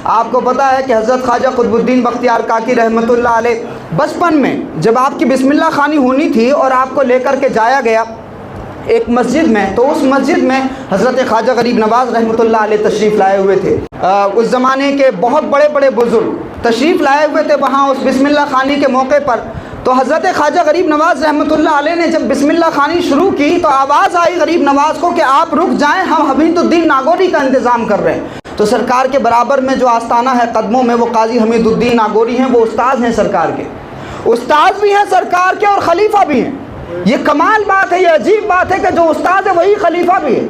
آپ کو پتہ ہے کہ حضرت خواجہ قطب الدین بختیار کاکی رحمۃ اللہ علیہ بچپن میں جب آپ کی بسم اللہ خوانی ہونی تھی اور آپ کو لے کر کے جایا گیا ایک مسجد میں، تو اس مسجد میں حضرت خواجہ غریب نواز رحمۃ اللہ علیہ تشریف لائے ہوئے تھے۔ اس زمانے کے بہت بڑے بڑے بزرگ تشریف لائے ہوئے تھے وہاں اس بسم اللہ خوانی کے موقع پر۔ تو حضرت خواجہ غریب نواز رحمۃ اللہ علیہ نے جب بسم اللہ خوانی شروع کی تو آواز آئی غریب نواز کو کہ آپ رک جائیں، ہم حمید الدین ناگوری کا انتظام کر رہے ہیں۔ تو سرکار کے برابر میں جو آستانہ ہے قدموں میں، وہ قاضی حمید الدین ناگوری ہیں، وہ استاد ہیں سرکار کے، استاد بھی ہیں سرکار کے اور خلیفہ بھی ہیں۔ یہ کمال بات ہے، یہ عجیب بات ہے کہ جو استاد ہے وہی خلیفہ بھی ہے۔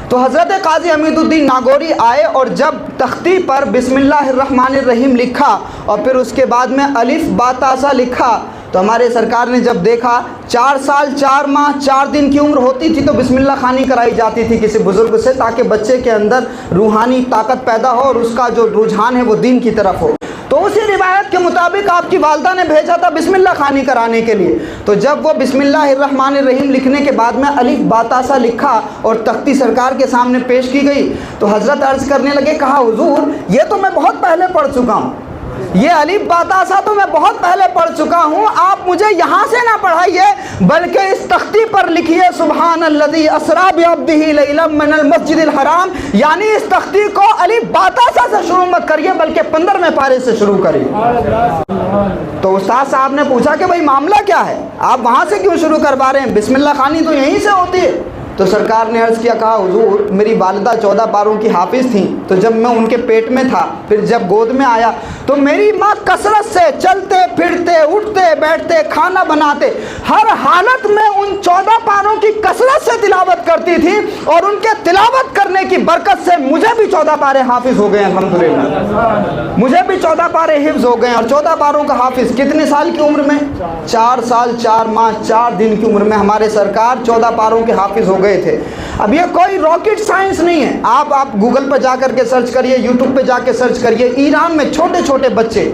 تو حضرت قاضی حمید الدین ناگوری آئے اور جب تختی پر بسم اللہ الرحمن الرحیم لکھا اور پھر اس کے بعد میں الف با تا سا لکھا، تو ہمارے سرکار نے جب دیکھا 4 سال 4 ماہ 4 دن کی عمر ہوتی تھی تو بسم اللہ خوانی کرائی جاتی تھی کسی بزرگ سے، تاکہ بچے کے اندر روحانی طاقت پیدا ہو اور اس کا جو رجحان ہے وہ دین کی طرف ہو۔ تو اسی روایت کے مطابق آپ کی والدہ نے بھیجا تھا بسم اللہ خوانی کرانے کے لیے۔ تو جب وہ بسم اللہ الرحمن الرحیم لکھنے کے بعد میں الف با تا سا لکھا اور تختی سرکار کے سامنے پیش کی گئی تو حضرت عرض کرنے لگے، کہا حضور یہ تو میں بہت پہلے پڑھ چکا ہوں، یہ الف با تا سا تو میں بہت پہلے پڑھ چکا ہوں، آپ مجھے یہاں سے نہ پڑھائیے بلکہ اس تختی پر لکھیے سبحان الذی اسری بعبدہ لیلا من المسجد الحرام، یعنی اس تختی کو الف با تا سا سے شروع مت کریے بلکہ 15ویں پارے سے شروع کریے۔ تو استاد صاحب نے پوچھا کہ بھائی معاملہ کیا ہے، آپ وہاں سے کیوں شروع کروا رہے ہیں، بسم اللہ خوانی تو یہیں سے ہوتی ہے۔ تو سرکار نے عرض کیا، کہا حضور میری والدہ 14 پاروں کی حافظ تھیں، تو جب میں ان کے پیٹ میں تھا پھر جب گود میں آیا تو میری ماں کثرت سے چلتے پھرتے اٹھتے بیٹھتے کھانا بناتے ہر حالت میں ان 14 پاروں کی کثرت سے تلاوت کرتی تھی، اور ان کے تلاوت کرنے کی برکت سے مجھے بھی 14 پارے حافظ ہو گئے الحمدللہ، مجھے بھی 14 پارے حفظ ہو گئے۔ اور 14 پاروں کا حافظ کتنے سال کی عمر میں؟ 4 سال 4 ماہ 4 دن کی عمر میں ہمارے سرکار 14 پاروں کے حافظ ہو گئے تھے۔ اب یہ کوئی راکٹ سائنس نہیں ہے، آپ گوگل پہ جا کر کے سرچ کریے، یوٹیوب پہ جا کے سرچ کریے، ایران میں چھوٹے چھوٹے بچے،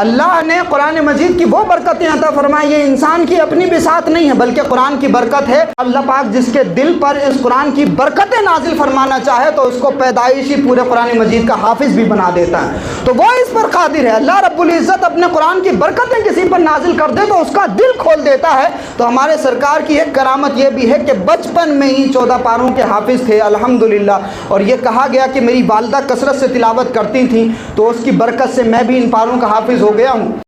اللہ نے قرآن مجید کی وہ برکتیں عطا فرمائی، یہ انسان کی اپنی بساط نہیں ہے بلکہ قرآن کی برکت ہے۔ اللہ پاک جس کے دل پر اس قرآن کی برکتیں نازل فرمانا چاہے تو اس کو پیدائشی پورے قرآن مجید کا حافظ بھی بنا دیتا ہے، تو وہ اس پر قادر ہے۔ اللہ رب العزت اپنے قرآن کی برکتیں کسی پر نازل کر دے تو اس کا دل کھول دیتا ہے۔ تو ہمارے سرکار کی ایک کرامت یہ بھی ہے کہ بچپن میں ہی 14 پاروں کے حافظ تھے الحمدللہ، اور یہ کہا گیا کہ میری والدہ کثرت سے تلاوت کرتی تھیں تو اس کی برکت سے میں بھی ان پاروں کا حافظ ہو گیا ہوں۔